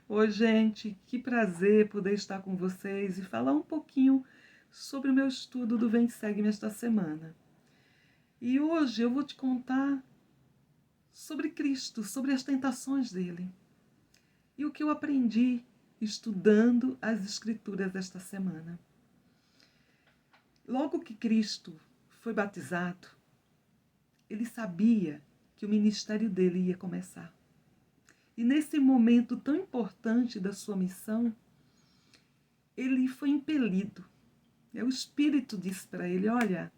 Oi, gente, que prazer poder estar com vocês e falar um pouquinho sobre o meu estudo do Vem e Segue-me esta semana. E hoje eu vou te contar sobre Cristo, sobre as tentações dele e o que eu aprendi estudando as Escrituras esta semana. Logo que Cristo foi batizado, ele sabia que o ministério dele ia começar. E nesse momento tão importante da sua missão, ele foi impelido. O Espírito disse para ele: olha,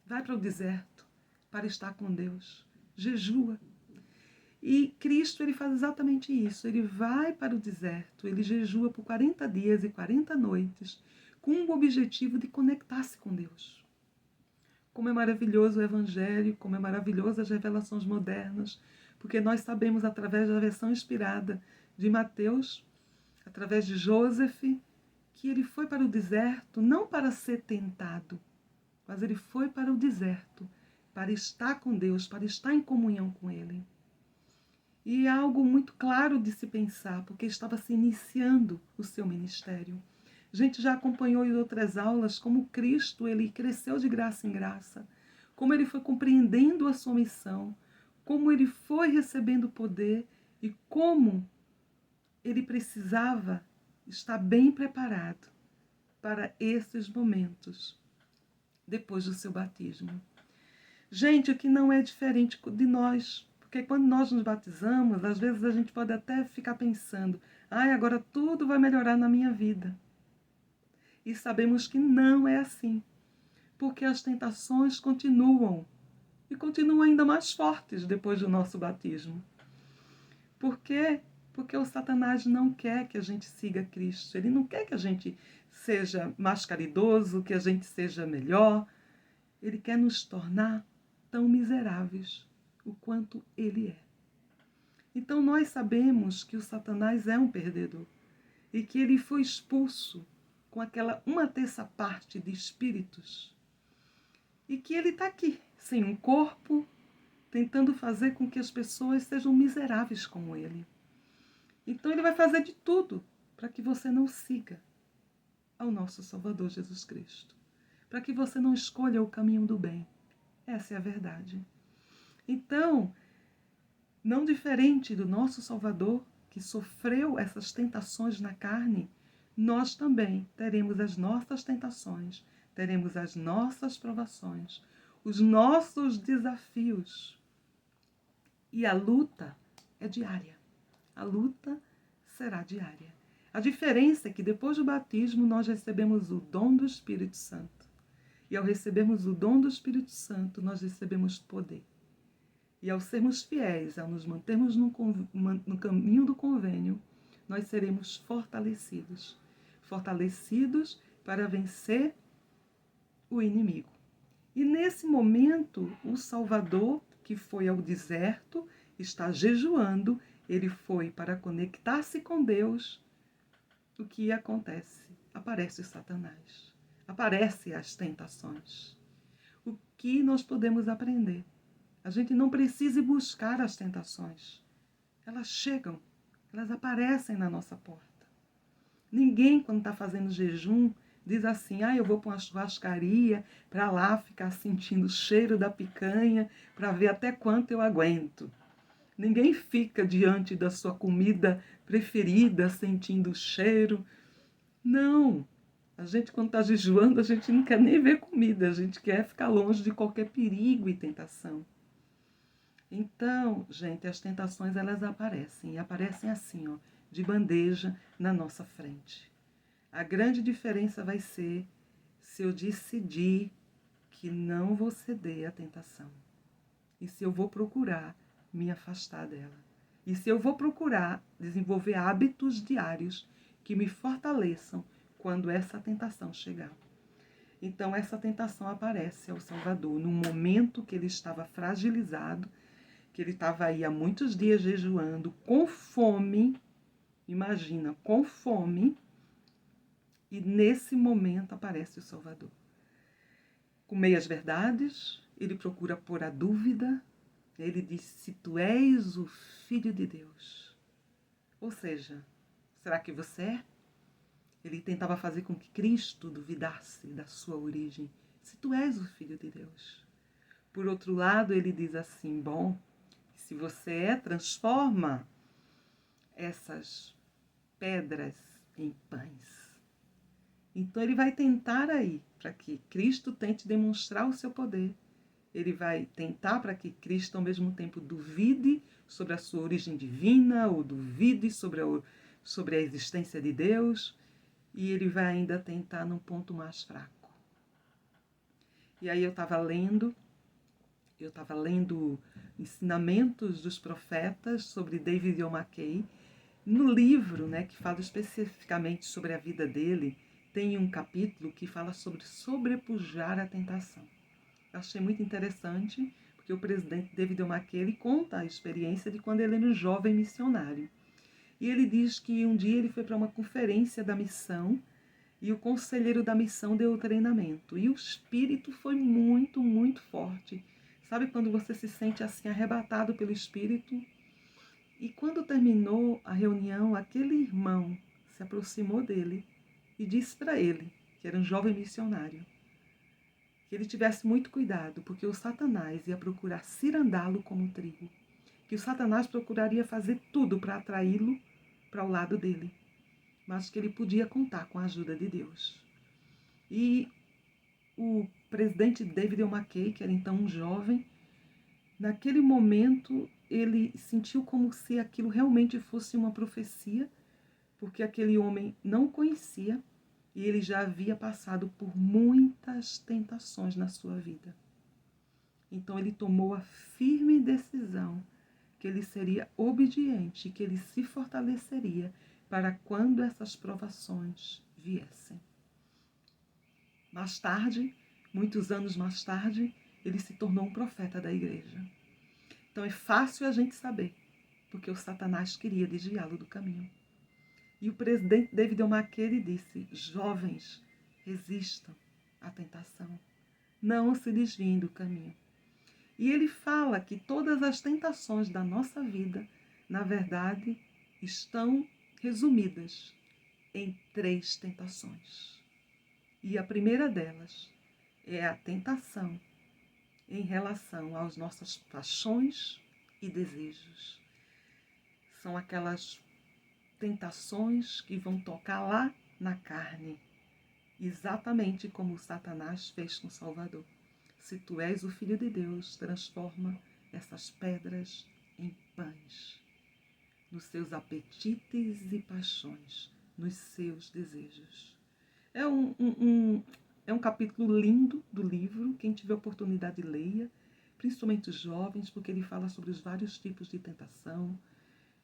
vai para o deserto para estar com Deus, jejua. E Cristo, ele faz exatamente isso. Ele vai para o deserto, ele jejua por 40 dias e 40 noites, com o objetivo de conectar-se com Deus. Como é maravilhoso o Evangelho, como é maravilhoso as revelações modernas, porque nós sabemos, através da versão inspirada de Mateus, através de Joseph, que ele foi para o deserto não para ser tentado, mas ele foi para o deserto para estar com Deus, para estar em comunhão com Ele. E é algo muito claro de se pensar, porque estava se iniciando o seu ministério. A gente já acompanhou em outras aulas como Cristo ele cresceu de graça em graça, como ele foi compreendendo a sua missão, como ele foi recebendo poder e como ele precisava estar bem preparado para esses momentos depois do seu batismo. Gente, o que não é diferente de nós, porque quando nós nos batizamos, às vezes a gente pode até ficar pensando: ai, agora tudo vai melhorar na minha vida. E sabemos que não é assim, porque as tentações continuam e continuam ainda mais fortes depois do nosso batismo. Por quê? Porque o Satanás não quer que a gente siga Cristo. Ele não quer que a gente seja mais caridoso, que a gente seja melhor. Ele quer nos tornar tão miseráveis o quanto ele é. Então nós sabemos que o Satanás é um perdedor e que ele foi expulso com aquela 1/3 de espíritos e que ele está aqui, sem um corpo, tentando fazer com que as pessoas sejam miseráveis como ele. Então ele vai fazer de tudo para que você não siga ao nosso Salvador Jesus Cristo, para que você não escolha o caminho do bem. Essa é a verdade. Então, não diferente do nosso Salvador, que sofreu essas tentações na carne, nós também teremos as nossas tentações, teremos as nossas provações, os nossos desafios. E a luta é diária. A luta será diária. A diferença é que depois do batismo nós recebemos o dom do Espírito Santo. E ao recebermos o dom do Espírito Santo, nós recebemos poder. E ao sermos fiéis, ao nos mantermos no caminho do convênio, nós seremos fortalecidos. Fortalecidos para vencer o inimigo. E nesse momento, o Salvador, que foi ao deserto, está jejuando, ele foi para conectar-se com Deus. O que acontece? Aparece o Satanás. Aparecem as tentações. O que nós podemos aprender? A gente não precisa ir buscar as tentações. Elas chegam, elas aparecem na nossa porta. Ninguém, quando está fazendo jejum, diz assim: eu vou para uma churrascaria para lá ficar sentindo o cheiro da picanha para ver até quanto eu aguento. Ninguém fica diante da sua comida preferida sentindo o cheiro. Não. A gente, quando está jejuando, a gente não quer nem ver comida. A gente quer ficar longe de qualquer perigo e tentação. Então, gente, as tentações elas aparecem. E aparecem assim, ó, de bandeja na nossa frente. A grande diferença vai ser se eu decidir que não vou ceder à tentação. E se eu vou procurar me afastar dela. E se eu vou procurar desenvolver hábitos diários que me fortaleçam quando essa tentação chegar. Então essa tentação aparece ao Salvador num momento que ele estava fragilizado, que ele estava aí há muitos dias jejuando, com fome, imagina, com fome, e nesse momento aparece o Salvador. Com meias verdades, ele procura pôr a dúvida, ele diz: se tu és o Filho de Deus. Ou seja, Será que você é? Ele tentava fazer com que Cristo duvidasse da sua origem. Se tu és o Filho de Deus. Por outro lado, ele diz assim, bom, se você é, transforma essas pedras em pães. Então ele vai tentar aí, para que Cristo tente demonstrar o seu poder. Ele vai tentar para que Cristo, ao mesmo tempo, duvide sobre a sua origem divina, ou duvide sobre a existência de Deus, e ele vai ainda tentar num ponto mais fraco. E aí eu estava lendo Ensinamentos dos Profetas sobre David O. McKay. No livro, né, que fala especificamente sobre a vida dele, tem um capítulo que fala sobre sobrepujar a tentação. Eu achei muito interessante, porque o presidente David O. McKay conta a experiência de quando ele era um jovem missionário. E ele diz que um dia ele foi para uma conferência da missão e o conselheiro da missão deu o treinamento. E o espírito foi muito, muito forte. Sabe quando você se sente assim arrebatado pelo espírito? E quando terminou a reunião, aquele irmão se aproximou dele e disse para ele, que era um jovem missionário, que ele tivesse muito cuidado, porque o Satanás ia procurar cirandá-lo como trigo, que o Satanás procuraria fazer tudo para atraí-lo para o lado dele, mas que ele podia contar com a ajuda de Deus. E o presidente David O. McKay, que era então um jovem, naquele momento ele sentiu como se aquilo realmente fosse uma profecia, porque aquele homem não o conhecia e ele já havia passado por muitas tentações na sua vida. Então ele tomou a firme decisão que ele seria obediente, que ele se fortaleceria para quando essas provações viessem. Mais tarde, muitos anos mais tarde, ele se tornou um profeta da igreja. Então é fácil a gente saber, porque o Satanás queria desviá-lo do caminho. E o presidente David O. McKay disse, jovens, resistam à tentação, não se desviem do caminho. E ele fala que todas as tentações da nossa vida, na verdade, estão resumidas em 3 tentações. E a primeira delas é a tentação em relação às nossas paixões e desejos. São aquelas tentações que vão tocar lá na carne, exatamente como o Satanás fez com Salvador. Se tu és o Filho de Deus, transforma essas pedras em pães, nos seus apetites e paixões, nos seus desejos. É um capítulo lindo do livro, quem tiver oportunidade leia, principalmente os jovens, porque ele fala sobre os vários tipos de tentação,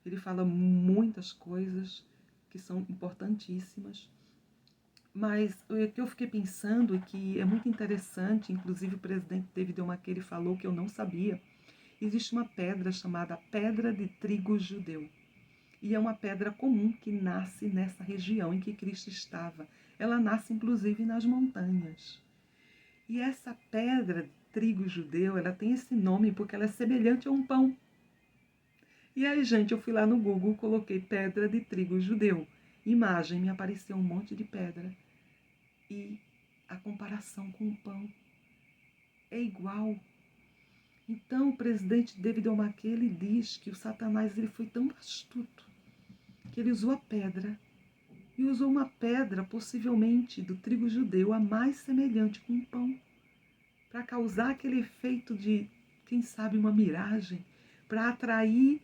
ele fala muitas coisas que são importantíssimas. Mas o que eu fiquei pensando, e que é muito interessante, inclusive o presidente David O. McKay falou que eu não sabia, existe uma pedra chamada Pedra de Trigo Judeu. E é uma pedra comum que nasce nessa região em que Cristo estava. Ela nasce inclusive nas montanhas. E essa pedra de trigo judeu, ela tem esse nome porque ela é semelhante a um pão. E aí, gente, eu fui lá no Google, coloquei pedra de trigo judeu. Imagem, me apareceu um monte de pedra. E a comparação com o pão é igual. Então, o presidente David O. McKay, ele diz que o Satanás ele foi tão astuto que ele usou a pedra. E usou uma pedra, possivelmente, do trigo judeu, a mais semelhante com um pão, para causar aquele efeito de, quem sabe, uma miragem, para atrair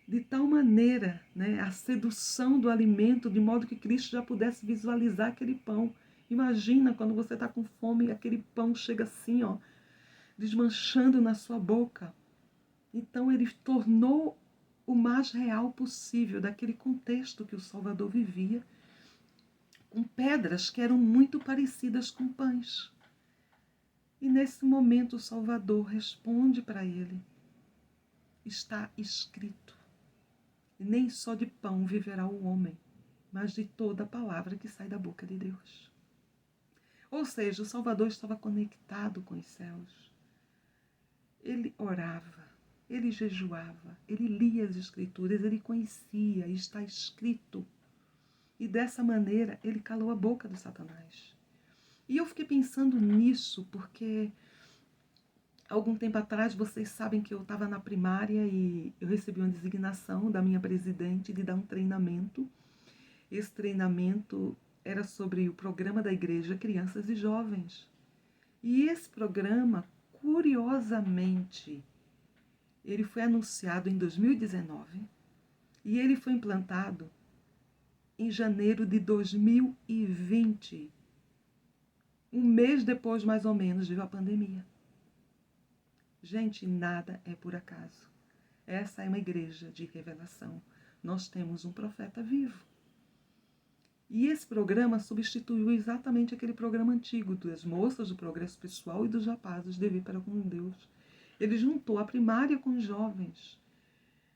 de tal maneira, né, a sedução do alimento, de modo que Cristo já pudesse visualizar aquele pão. Imagina quando você está com fome e aquele pão chega assim, ó, desmanchando na sua boca. Então ele tornou o mais real possível daquele contexto que o Salvador vivia, com pedras que eram muito parecidas com pães. E nesse momento o Salvador responde para ele, está escrito, e nem só de pão viverá o homem, mas de toda a palavra que sai da boca de Deus. Ou seja, o Salvador estava conectado com os céus. Ele orava, ele jejuava, ele lia as Escrituras, ele conhecia, está escrito. E dessa maneira ele calou a boca do Satanás. E eu fiquei pensando nisso porque algum tempo atrás vocês sabem que eu estava na primária e eu recebi uma designação da minha presidente de dar um treinamento. Esse treinamento era sobre o programa da igreja Crianças e Jovens. E esse programa, curiosamente, ele foi anunciado em 2019 e ele foi implantado em janeiro de 2020. Um mês depois, mais ou menos, veio a pandemia. Gente, nada é por acaso. Essa é uma igreja de revelação. Nós temos um profeta vivo. E esse programa substituiu exatamente aquele programa antigo das moças do progresso pessoal e dos rapazes de Vir para com Deus. Ele juntou a primária com os jovens.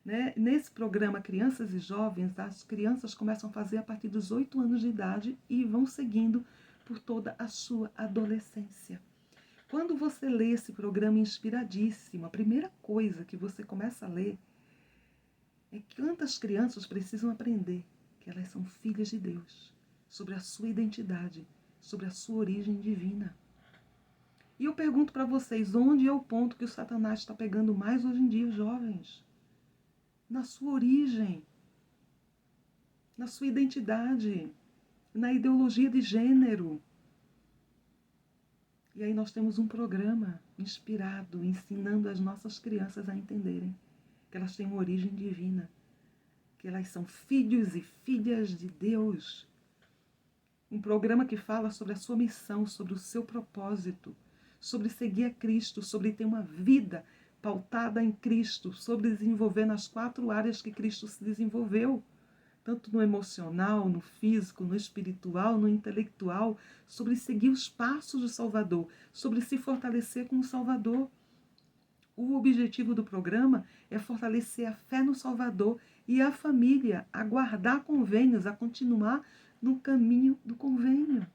Né? Nesse programa Crianças e Jovens, as crianças começam a fazer a partir dos 8 anos de idade e vão seguindo por toda a sua adolescência. Quando você lê esse programa inspiradíssimo, a primeira coisa que você começa a ler é que quantas crianças precisam aprender que elas são filhas de Deus, sobre a sua identidade, sobre a sua origem divina. E eu pergunto para vocês, onde é o ponto que o Satanás está pegando mais hoje em dia os jovens? Na sua origem, na sua identidade, na ideologia de gênero. E aí nós temos um programa inspirado, ensinando as nossas crianças a entenderem que elas têm uma origem divina, que elas são filhos e filhas de Deus. Um programa que fala sobre a sua missão, sobre o seu propósito, sobre seguir a Cristo, sobre ter uma vida pautada em Cristo, sobre desenvolver nas 4 áreas que Cristo se desenvolveu, tanto no emocional, no físico, no espiritual, no intelectual, sobre seguir os passos do Salvador, sobre se fortalecer com o Salvador. O objetivo do programa é fortalecer a fé no Salvador e a família a guardar convênios, a continuar no caminho do convênio.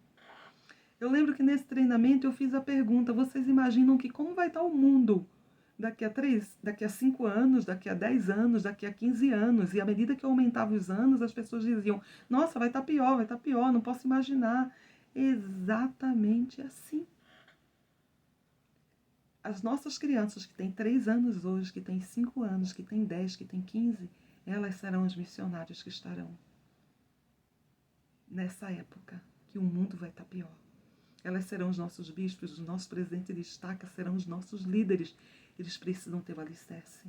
Eu lembro que nesse treinamento eu fiz a pergunta, vocês imaginam que como vai estar o mundo daqui a 5 anos, daqui a 10 anos, daqui a 15 anos? E à medida que eu aumentava os anos, as pessoas diziam, nossa, vai estar pior, não posso imaginar. Exatamente assim. As nossas crianças que têm 3 anos hoje, que têm 5 anos, que têm 10, que têm 15, elas serão os missionários que estarão nessa época, que o mundo vai estar pior. Elas serão os nossos bispos, os nossos presidentes de estaca, serão os nossos líderes. Eles precisam ter o alicerce.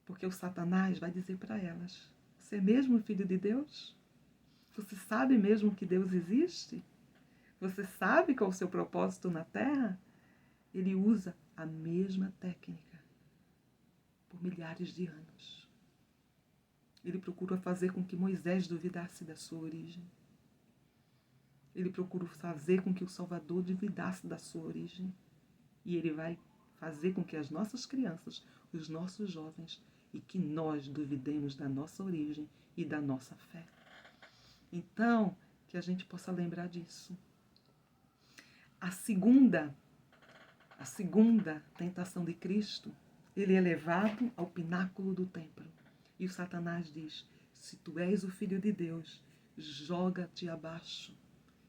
Porque o Satanás vai dizer para elas, você é mesmo filho de Deus? Você sabe mesmo que Deus existe? Você sabe qual é o seu propósito na Terra? Ele usa a mesma técnica por milhares de anos. Ele procura fazer com que Moisés duvidasse da sua origem. Ele procura fazer com que o Salvador duvidasse da sua origem. E ele vai fazer com que as nossas crianças, os nossos jovens, e que nós duvidemos da nossa origem e da nossa fé. Então, que a gente possa lembrar disso. A segunda tentação de Cristo, ele é levado ao pináculo do templo. E o Satanás diz, se tu és o Filho de Deus, joga-te abaixo.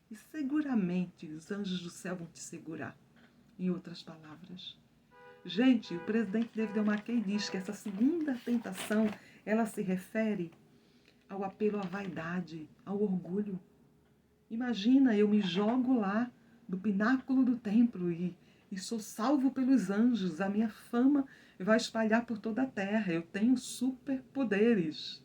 E seguramente os anjos do céu vão te segurar. Em outras palavras. Gente, o presidente David Delmarquet diz que essa segunda tentação, ela se refere ao apelo à vaidade, ao orgulho. Imagina, eu me jogo lá do pináculo do templo e sou salvo pelos anjos. A minha fama vai espalhar por toda a terra. Eu tenho superpoderes.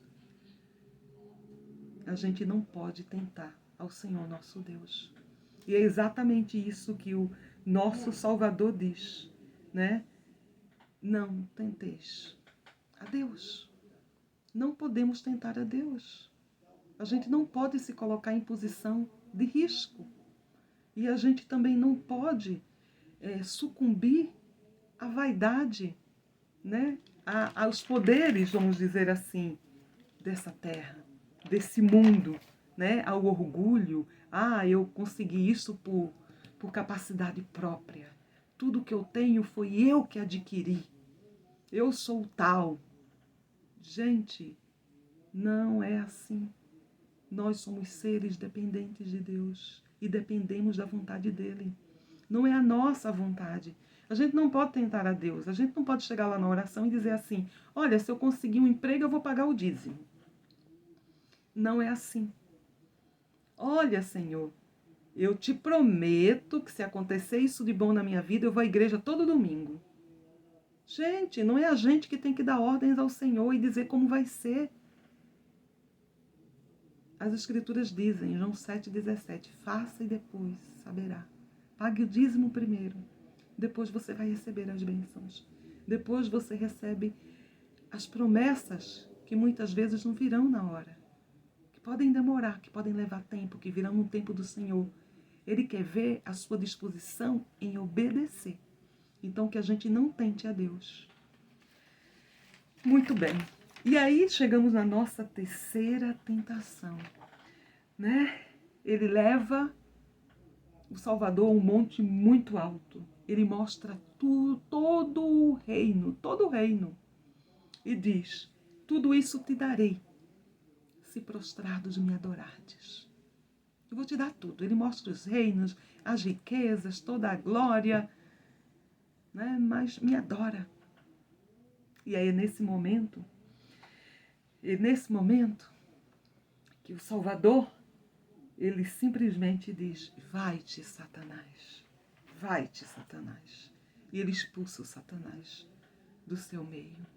A gente não pode tentar ao Senhor nosso Deus. E é exatamente isso que o nosso Salvador diz, né? Não tenteis a Deus. Não podemos tentar a Deus. A gente não pode se colocar em posição de risco. E a gente também não pode sucumbir à vaidade, né? Aos poderes, vamos dizer assim, dessa terra, desse mundo, né? Ao orgulho. Eu consegui isso por capacidade própria. Tudo que eu tenho foi eu que adquiri. Eu sou tal. Gente, não é assim. Nós somos seres dependentes de Deus e dependemos da vontade dele. Não é a nossa vontade. A gente não pode tentar a Deus. A gente não pode chegar lá na oração e dizer assim: olha, se eu conseguir um emprego, eu vou pagar o dízimo. Não é assim. Olha, Senhor, eu te prometo que se acontecer isso de bom na minha vida, eu vou à igreja todo domingo. Gente, não é a gente que tem que dar ordens ao Senhor e dizer como vai ser. As Escrituras dizem, João 7,17, faça e depois saberá. Pague o dízimo primeiro, depois você vai receber as bênçãos. Depois você recebe as promessas que muitas vezes não virão na hora, que podem demorar, que podem levar tempo, que virão no tempo do Senhor. Ele quer ver a sua disposição em obedecer. Então, que a gente não tente a Deus. Muito bem. E aí chegamos na nossa terceira tentação, né? Ele leva o Salvador a um monte muito alto. Ele mostra todo o reino. E diz, tudo isso te darei, se prostrados me adorardes. Eu vou te dar tudo. Ele mostra os reinos, as riquezas, toda a glória, né? Mas me adora. E aí é nesse momento que o Salvador, ele simplesmente diz, vai-te, Satanás, vai-te, Satanás. E ele expulsa o Satanás do seu meio.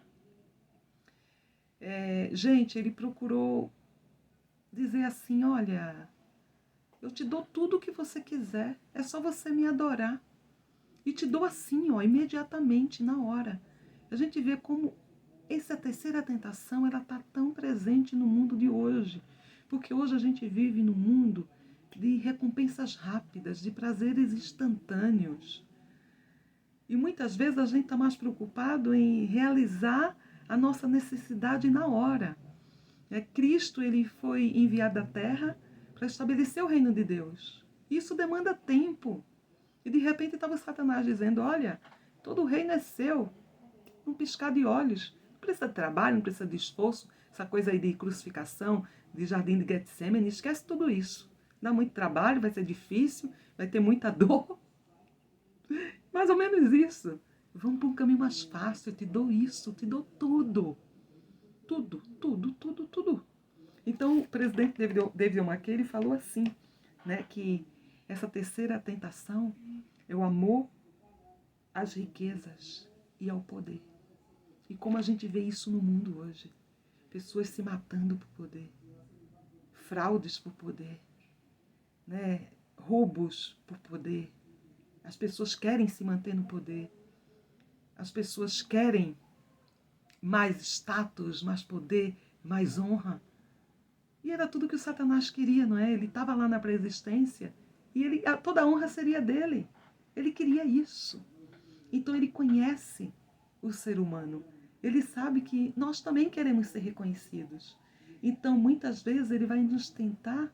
Gente, ele procurou dizer assim, olha, eu te dou tudo o que você quiser, é só você me adorar. E te dou assim, ó, imediatamente, na hora. A gente vê como essa terceira tentação, ela está tão presente no mundo de hoje. Porque hoje a gente vive num mundo de recompensas rápidas, de prazeres instantâneos. E muitas vezes a gente está mais preocupado em realizar a nossa necessidade na hora. Cristo, ele foi enviado à Terra para estabelecer o reino de Deus. Isso demanda tempo. E de repente estava Satanás dizendo, olha, todo o reino é seu, num piscar de olhos. Não precisa de trabalho, não precisa de esforço, essa coisa aí de crucificação, de jardim de Getsemane, esquece tudo isso. Dá muito trabalho, vai ser difícil, vai ter muita dor. Mais ou menos isso. Vamos para um caminho mais fácil, eu te dou isso, eu te dou tudo. Tudo, tudo, tudo, tudo. Então o presidente David McKay, ele falou assim, né, que essa terceira tentação é o amor às riquezas e ao poder. E como a gente vê isso no mundo hoje. Pessoas se matando por poder. Fraudes por poder. Né? Roubos por poder. As pessoas querem se manter no poder. As pessoas querem mais status, mais poder, mais honra. E era tudo que o Satanás queria, não é? Ele estava lá na pré-existência e toda a honra seria dele. Ele queria isso. Então ele conhece o ser humano. Ele sabe que nós também queremos ser reconhecidos. Então, muitas vezes, ele vai nos tentar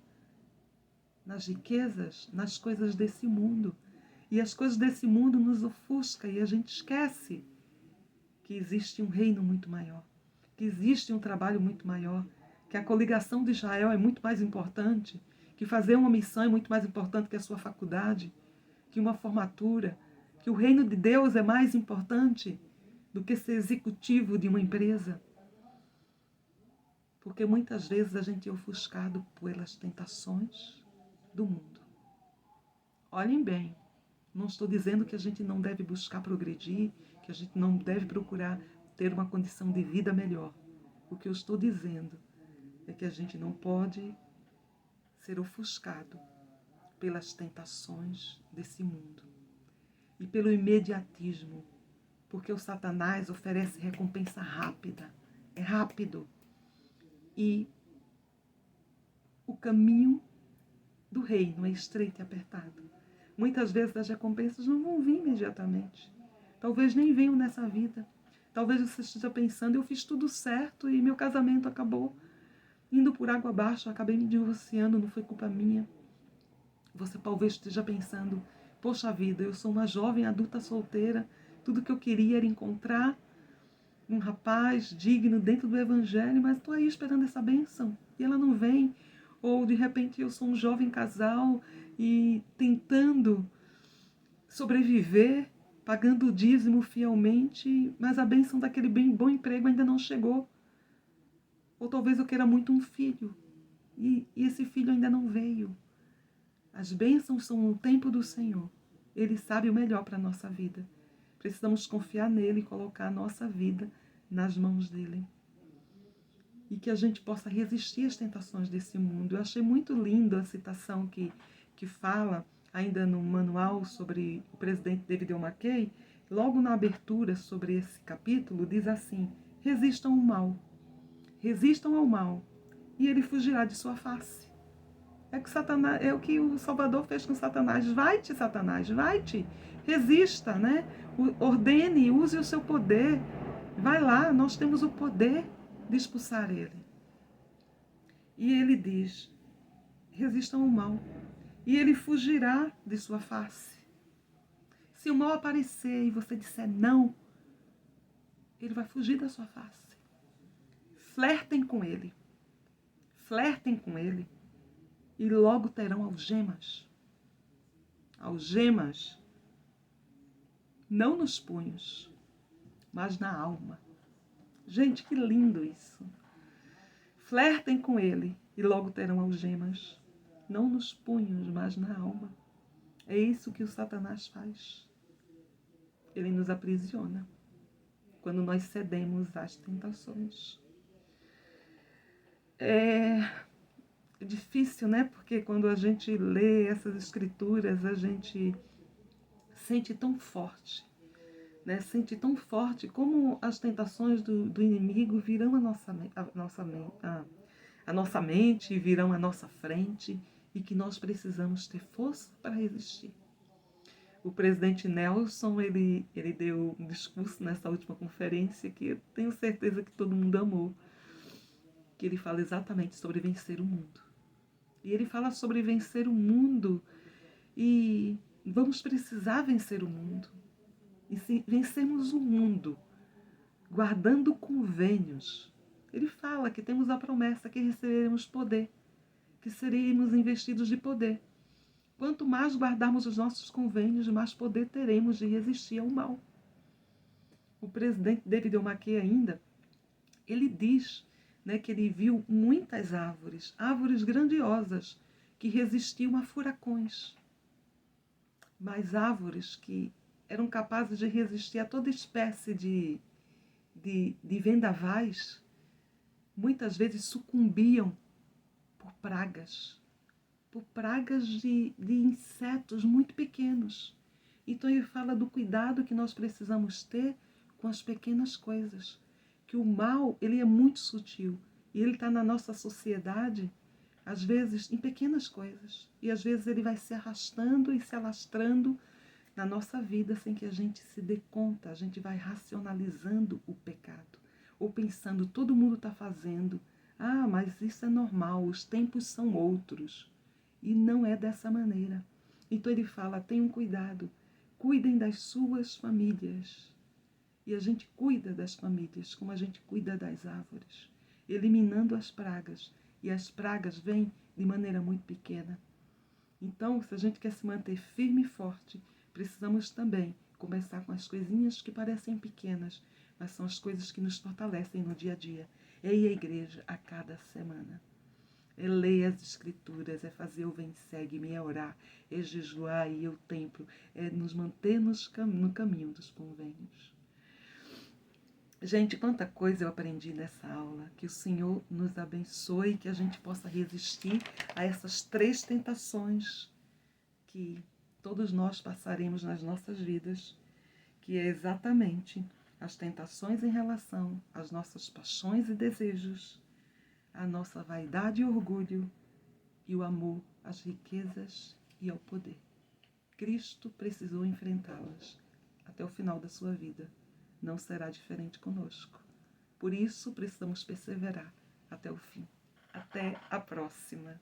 nas riquezas, nas coisas desse mundo. E as coisas desse mundo nos ofuscam e a gente esquece que existe um reino muito maior, que existe um trabalho muito maior, que a coligação de Israel é muito mais importante, que fazer uma missão é muito mais importante que a sua faculdade, que uma formatura, que o reino de Deus é mais importante do que ser executivo de uma empresa. Porque muitas vezes a gente é ofuscado pelas tentações do mundo. Olhem bem, não estou dizendo que a gente não deve buscar progredir, que a gente não deve procurar ter uma condição de vida melhor. O que eu estou dizendo é que a gente não pode ser ofuscado pelas tentações desse mundo e pelo imediatismo, porque o Satanás oferece recompensa rápida, é rápido. E o caminho do reino é estreito e apertado. Muitas vezes as recompensas não vão vir imediatamente. Talvez nem venham nessa vida. Talvez você esteja pensando, eu fiz tudo certo e meu casamento acabou indo por água abaixo, eu acabei me divorciando, não foi culpa minha. Você talvez esteja pensando, poxa vida, eu sou uma jovem adulta solteira, tudo que eu queria era encontrar um rapaz digno dentro do evangelho, mas estou aí esperando essa bênção e ela não vem. Ou ou de repente eu sou um jovem casal e tentando sobreviver, pagando o dízimo fielmente, mas a bênção daquele bom emprego ainda não chegou. Ou talvez eu queira muito um filho e esse filho ainda não veio. As bênçãos são no tempo do Senhor. Ele sabe o melhor para a nossa vida. Precisamos confiar nele e colocar a nossa vida nas mãos dele. E que a gente possa resistir às tentações desse mundo. Eu achei muito lindo a citação que fala, ainda no manual sobre o presidente David McKay, logo na abertura sobre esse capítulo, diz assim: resistam ao mal. Resistam ao mal, e ele fugirá de sua face. É o que o Salvador fez com Satanás. Vai-te, Satanás, vai-te. Resista, né? Ordene, use o seu poder. Vai lá, nós temos o poder de expulsar ele. E ele diz: resistam ao mal, e ele fugirá de sua face. Se o mal aparecer e você disser não, ele vai fugir da sua face. Flertem com ele. Flertem com ele. E logo terão algemas. Algemas, não nos punhos, mas na alma. Gente, que lindo isso. Flertem com ele e logo terão algemas. Não nos punhos, mas na alma. É isso que o Satanás faz. Ele nos aprisiona quando nós cedemos às tentações. É difícil, né? Porque quando a gente lê essas escrituras, a gente sente tão forte, né? Sente tão forte como as tentações do inimigo virão a nossa mente, virão à nossa frente, e que nós precisamos ter força para resistir. O presidente Nelson, ele deu um discurso nessa última conferência que eu tenho certeza que todo mundo amou, que ele fala exatamente sobre vencer o mundo. E ele fala sobre vencer o mundo, e vamos precisar vencer o mundo. E se vencermos o mundo, guardando convênios, ele fala que temos a promessa que receberemos poder, que seremos investidos de poder. Quanto mais guardarmos os nossos convênios, mais poder teremos de resistir ao mal. O presidente David McKay ainda, ele diz, né, que ele viu muitas árvores grandiosas, que resistiam a furacões. Mas árvores que eram capazes de resistir a toda espécie de vendavais, muitas vezes sucumbiam por pragas de insetos muito pequenos. Então ele fala do cuidado que nós precisamos ter com as pequenas coisas, que o mal, ele é muito sutil, e ele está na nossa sociedade, às vezes, em pequenas coisas, e às vezes ele vai se arrastando e se alastrando na nossa vida sem que a gente se dê conta. A gente vai racionalizando o pecado, ou pensando, todo mundo está fazendo, mas isso é normal, os tempos são outros. E não é dessa maneira. Então ele fala, tenham cuidado, cuidem das suas famílias. E a gente cuida das famílias como a gente cuida das árvores, eliminando as pragas. E as pragas vêm de maneira muito pequena. Então, se a gente quer se manter firme e forte, precisamos também começar com as coisinhas que parecem pequenas, mas são as coisas que nos fortalecem no dia a dia. É ir à igreja a cada semana. É ler as escrituras, é fazer o vem segue-me, é orar, é jejuar e ir ao templo, é nos manter no caminho dos convênios. Gente, quanta coisa eu aprendi nessa aula. Que o Senhor nos abençoe, que a gente possa resistir a essas 3 tentações que todos nós passaremos nas nossas vidas, que é exatamente as tentações em relação às nossas paixões e desejos, a nossa vaidade e orgulho, e o amor às riquezas e ao poder. Cristo precisou enfrentá-las até o final da sua vida. Não será diferente conosco. Por isso, precisamos perseverar até o fim. Até a próxima.